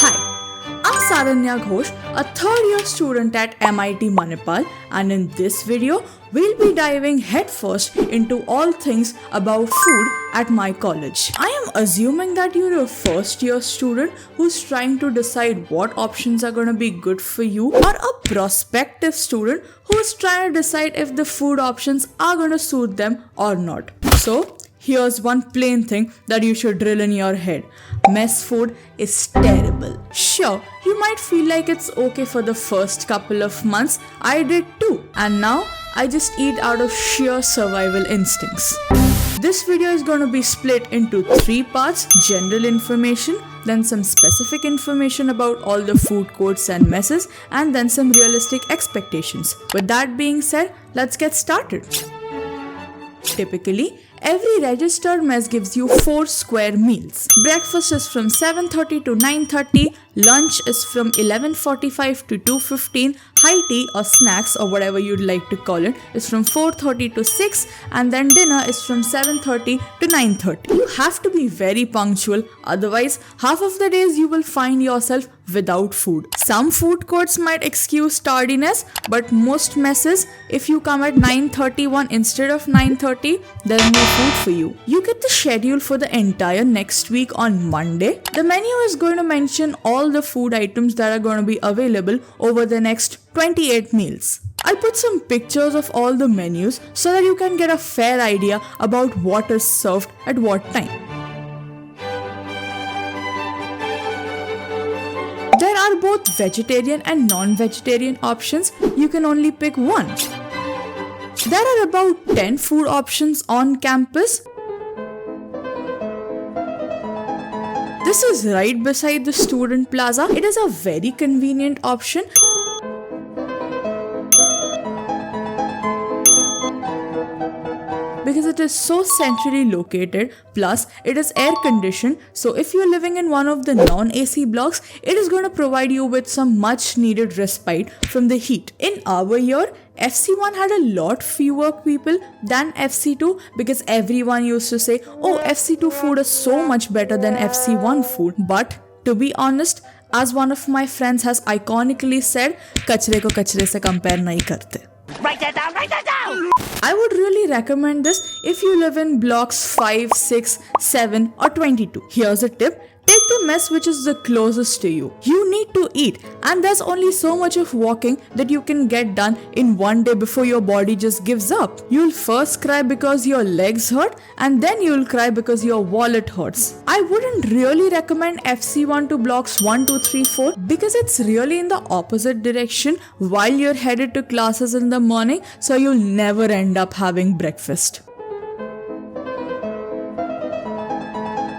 Hi, I'm Saranya Ghosh, a third-year student at MIT Manipal, and in this video, we'll be diving headfirst into all things about food at my college. I am assuming that you're a first-year student who's trying to decide what options are going to be good for you, or a prospective student who's trying to decide if the food options are going to suit them or not. So, here's one plain thing that you should drill in your head. Mess food is terrible. Sure, you might feel like it's okay for the first couple of months. I did too. And now, I just eat out of sheer survival instincts. This video is going to be split into 3 parts: general information, then some specific information about all the food courts and messes, and then some realistic expectations. With that being said, let's get started. Typically, every registered mess gives you 4 square meals. Breakfast is from 7:30 to 9:30, lunch is from 11:45 to 2:15, high tea or snacks or whatever you'd like to call it is from 4:30 to 6, and then dinner is from 7:30 to 9:30. You have to be very punctual, otherwise half of the days you will find yourself without food. Some food courts might excuse tardiness, but most messes, if you come at 9:31 instead of 9:30, there's no food for you. You get the schedule for the entire next week on Monday. The menu is going to mention all the food items that are going to be available over the next 28 meals. I'll put some pictures of all the menus so that you can get a fair idea about what is served at what time. There are both vegetarian and non-vegetarian options. You can only pick one. There are about 10 food options on campus. This is right beside the student plaza. It is a very convenient option. Because it is so centrally located, plus it is air conditioned, so if you're living in one of the non-AC blocks, it is going to provide you with some much needed respite from the heat. In our year, FC1 had a lot fewer people than FC2 because everyone used to say, oh, FC2 food is so much better than FC1 food. But to be honest, as one of my friends has iconically said, kachre ko kachre se compare nahi karte. Write that down, write that down! I would really recommend this if you live in blocks 5, 6, 7 or 22. Here's a tip. Take the mess which is the closest to you. You need to eat, and there's only so much of walking that you can get done in one day before your body just gives up. You'll first cry because your legs hurt, and then you'll cry because your wallet hurts. I wouldn't really recommend FC1 to blocks 1, 2, 3, 4 because it's really in the opposite direction while you're headed to classes in the morning, so you'll never end up having breakfast.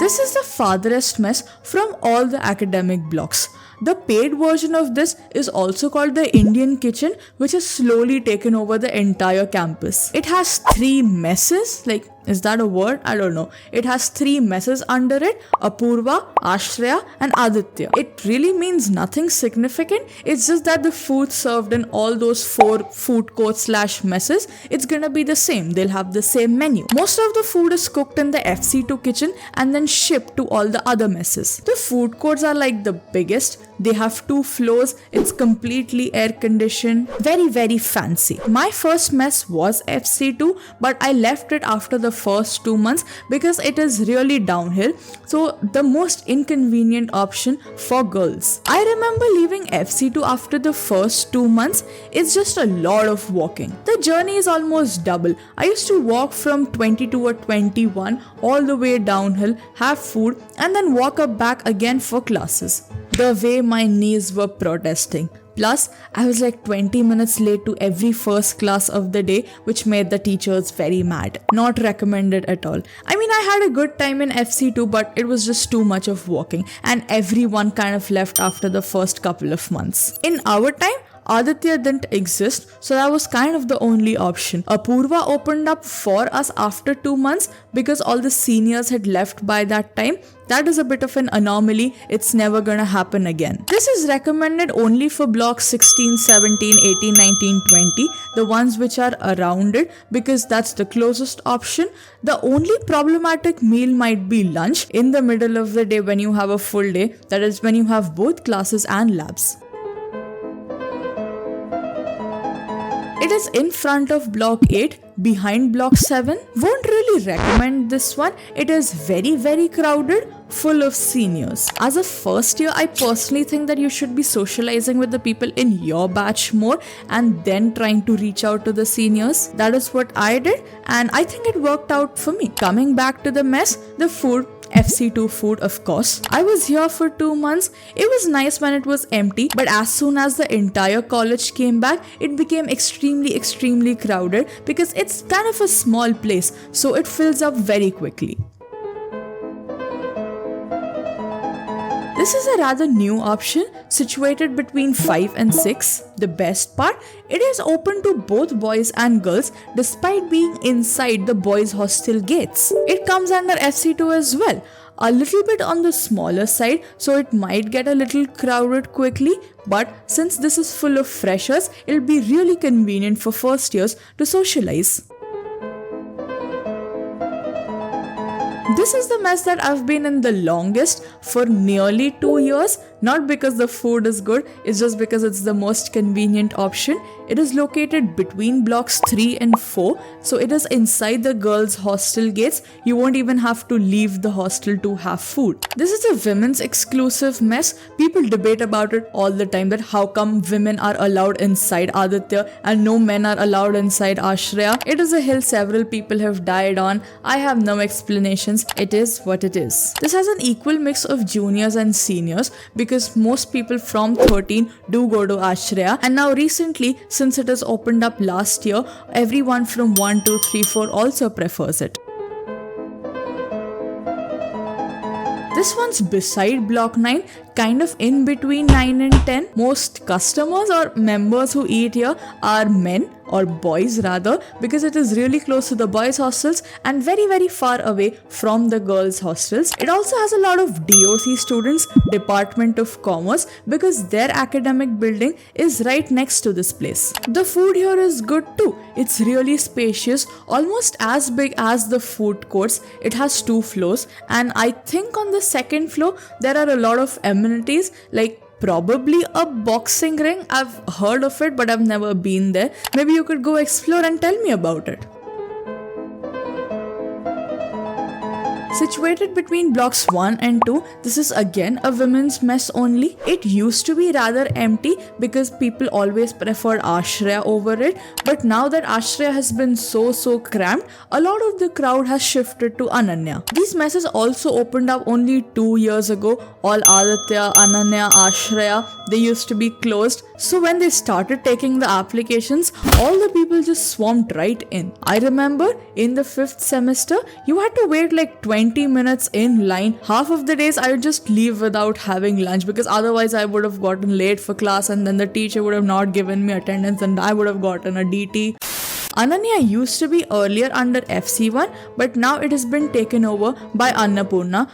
This is the farthest mess from all the academic blocks. The paid version of this is also called the Indian Kitchen, which has slowly taken over the entire campus. It has 3 messes, is that a word? I don't know. It has 3 messes under it: Apoorva, Ashraya and Aditya. It really means nothing significant. It's just that the food served in all those 4 food courts / messes, it's gonna be the same. They'll have the same menu. Most of the food is cooked in the FC2 kitchen and then shipped to all the other messes. The food courts are like the biggest. They have 2 floors. It's completely air conditioned. Very, very fancy. My first mess was FC2, but I left it after the first 2 months because it is really downhill, so the most inconvenient option for girls. I remember leaving FC2 after the first 2 months. It's just a lot of walking. The journey is almost double. I used to walk from 22 or 21 all the way downhill, have food, and then walk up back again for classes. The way my knees were protesting. Plus, I was like 20 minutes late to every first class of the day, which made the teachers very mad. Not recommended at all. I mean, I had a good time in FC2, but it was just too much of walking, and everyone kind of left after the first couple of months. In our time, Aditya didn't exist, so that was kind of the only option. Apoorva opened up for us after 2 months because all the seniors had left by that time. that is a bit of an anomaly. It's never gonna happen again. This is recommended only for blocks 16, 17, 18, 19, 20, the ones which are around it, because that's the closest option. The only problematic meal might be lunch in the middle of the day when you have a full day, that is when you have both classes and labs. It is in front of block 8, behind block 7. Won't really recommend this one. It is very crowded, full of seniors. As a first year, I personally think that you should be socializing with the people in your batch more and then trying to reach out to the seniors. That is what I did, and I think it worked out for me. Coming back to the mess, the food, FC2 food, of course. I was here for 2 months. It was nice when it was empty, but as soon as the entire college came back, it became extremely crowded because it's kind of a small place, so it fills up very quickly. This is a rather new option, situated between 5 and 6. The best part, it is open to both boys and girls despite being inside the boys' hostel gates. It comes under FC2 as well. A little bit on the smaller side, so it might get a little crowded quickly, but since this is full of freshers, it'll be really convenient for first years to socialize. This is the mess that I've been in the longest, for nearly 2 years. Not because the food is good, it's just because it's the most convenient option. It is located between blocks 3 and 4, so it is inside the girls' hostel gates. You won't even have to leave the hostel to have food. This is a women's exclusive mess. People debate about it all the time, that how come women are allowed inside Aditya and no men are allowed inside Ashraya. It is a hill several people have died on. I have no explanations. It is what it is. This has an equal mix of juniors and seniors because most people from 13 do go to Ashraya, and now recently, since it has opened up last year, everyone from 1, 2, 3, 4 also prefers it. This one's beside block 9, kind of in between 9 and 10. Most customers or members who eat here are men, or boys rather, because it is really close to the boys' hostels and very far away from the girls' hostels. It also has a lot of DOC students, Department of Commerce, because their academic building is right next to this place. The food here is good too. It's really spacious, almost as big as the food courts. It has 2 floors, and I think on the second floor there are a lot of amenities like probably a boxing ring. I've heard of it, but I've never been there. Maybe you could go explore and tell me about it. Situated between blocks 1 and 2, this is again a women's mess only. It used to be rather empty because people always preferred Ashraya over it, but now that Ashraya has been so cramped, a lot of the crowd has shifted to Ananya. These messes also opened up only 2 years ago. All Aditya, Ananya, Ashraya, they used to be closed. So when they started taking the applications, all the people just swarmed right in. I remember in the 5th semester, you had to wait like 20 minutes in line. Half of the days I would just leave without having lunch because otherwise I would have gotten late for class and then the teacher would have not given me attendance and I would have gotten a DT. Ananya used to be earlier under FC1, but now it has been taken over by Annapoorna.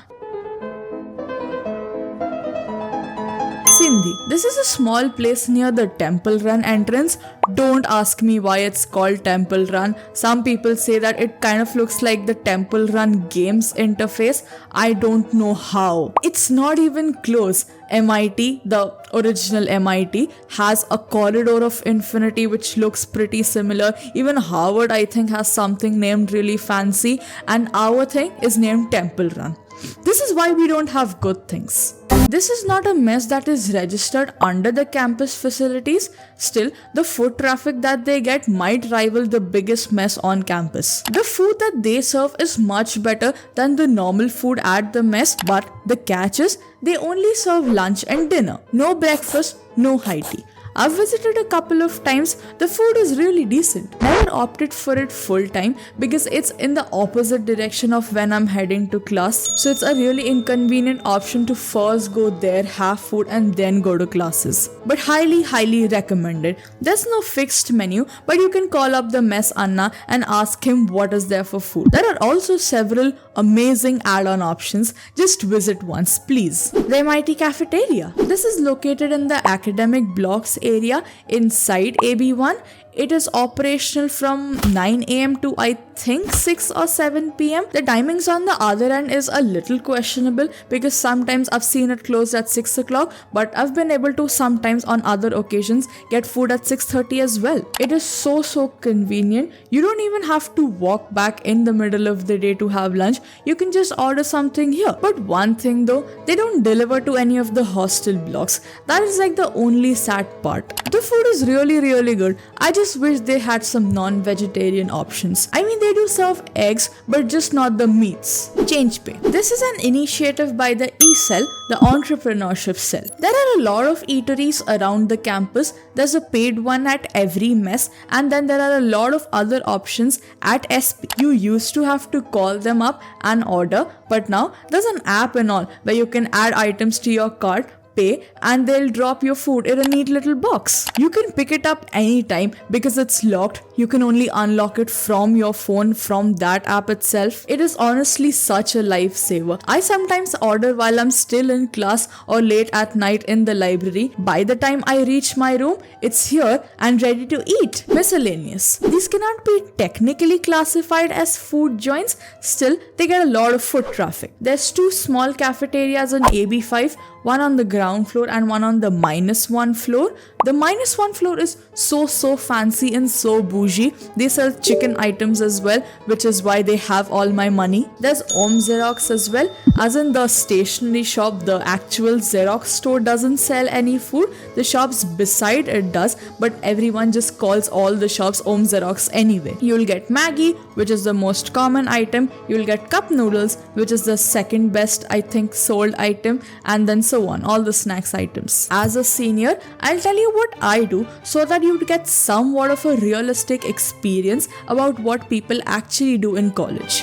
Sindhi. This is a small place near the Temple Run entrance. Don't ask me why it's called Temple Run. Some people say that it kind of looks like the Temple Run games interface. I don't know how. It's not even close. MIT, the original MIT, has a corridor of infinity which looks pretty similar. Even Harvard, I think, has something named really fancy, and our thing is named Temple Run. This is why we don't have good things. This is not a mess that is registered under the campus facilities. Still, the foot traffic that they get might rival the biggest mess on campus. The food that they serve is much better than the normal food at the mess, but the catch is they only serve lunch and dinner. No breakfast, no high tea. I've visited a couple of times. The food is really decent. Never opted for it full time because it's in the opposite direction of when I'm heading to class. So it's a really inconvenient option to first go there, have food and then go to classes. But highly recommended. There's no fixed menu, but you can call up the mess Anna and ask him what is there for food. There are also several amazing add-on options. Just visit once, please. The MIT Cafeteria. This is located in the academic blocks area inside AB1. It is operational from 9 am to I think 6 or 7 pm. The timings on the other end is a little questionable because sometimes I've seen it closed at 6 o'clock, but I've been able to sometimes on other occasions get food at 6:30 as well. It is so convenient. You don't even have to walk back in the middle of the day to have lunch. You can just order something here. But one thing though, they don't deliver to any of the hostel blocks. That is like the only sad part. The food is really good. I just wish they had some non-vegetarian options. I mean, they do serve eggs, but just not the meats. Changepay. This is an initiative by the E-Cell, the entrepreneurship cell. There are a lot of eateries around the campus. There's a paid one at every mess, and then there are a lot of other options at SP. You used to have to call them up and order, but now there's an app and all where you can add items to your cart, pay, and they'll drop your food in a neat little box. You can pick it up anytime because it's locked. You can only unlock it from your phone from that app itself. It is honestly such a lifesaver. I sometimes order while I'm still in class or late at night in the library. By the time I reach my room, it's here and ready to eat. Miscellaneous. These cannot be technically classified as food joints. Still, they get a lot of foot traffic. There's 2 small cafeterias on AB5, one on the ground floor and one on the -1 floor. The -1 floor is so fancy and so bougie. They sell chicken items as well, which is why they have all my money. There's Xerox as well, as in the stationery shop. The actual Xerox store doesn't sell any food. The shops beside it does, but everyone just calls all the shops Xerox anyway. You'll get Maggie, which is the most common item. You'll get cup noodles, which is the second best, I think, sold item, and then so on, all the snacks items. As a senior, I'll tell you what I do so that you'd get somewhat of a realistic experience about what people actually do in college.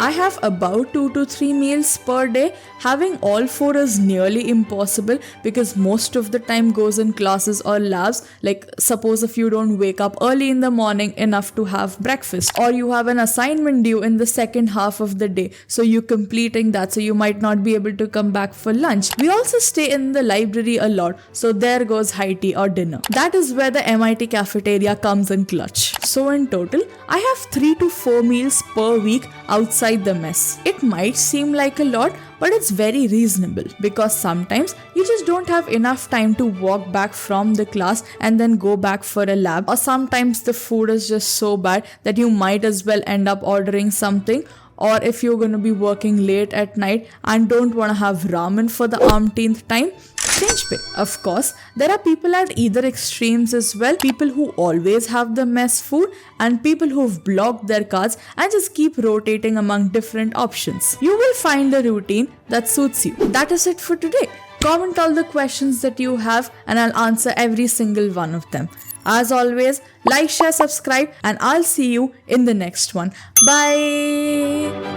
I have about 2 to 3 meals per day. Having all 4 is nearly impossible because most of the time goes in classes or labs. Like suppose if you don't wake up early in the morning enough to have breakfast, or you have an assignment due in the second half of the day, so you're completing that, so you might not be able to come back for lunch. We also stay in the library a lot, so there goes high tea or dinner. That is where the MIT cafeteria comes in clutch. So in total, I have 3 to 4 meals per week outside the mess. It might seem like a lot, but it's very reasonable because sometimes you just don't have enough time to walk back from the class and then go back for a lab, or sometimes the food is just so bad that you might as well end up ordering something. Or if you're going to be working late at night and don't want to have ramen for the umpteenth time, Changepay. Of course, there are people at either extremes as well. People who always have the mess food and people who've blocked their cards and just keep rotating among different options. You will find a routine that suits you. That is it for today. Comment all the questions that you have and I'll answer every single one of them. As always, like, share, subscribe, and I'll see you in the next one. Bye!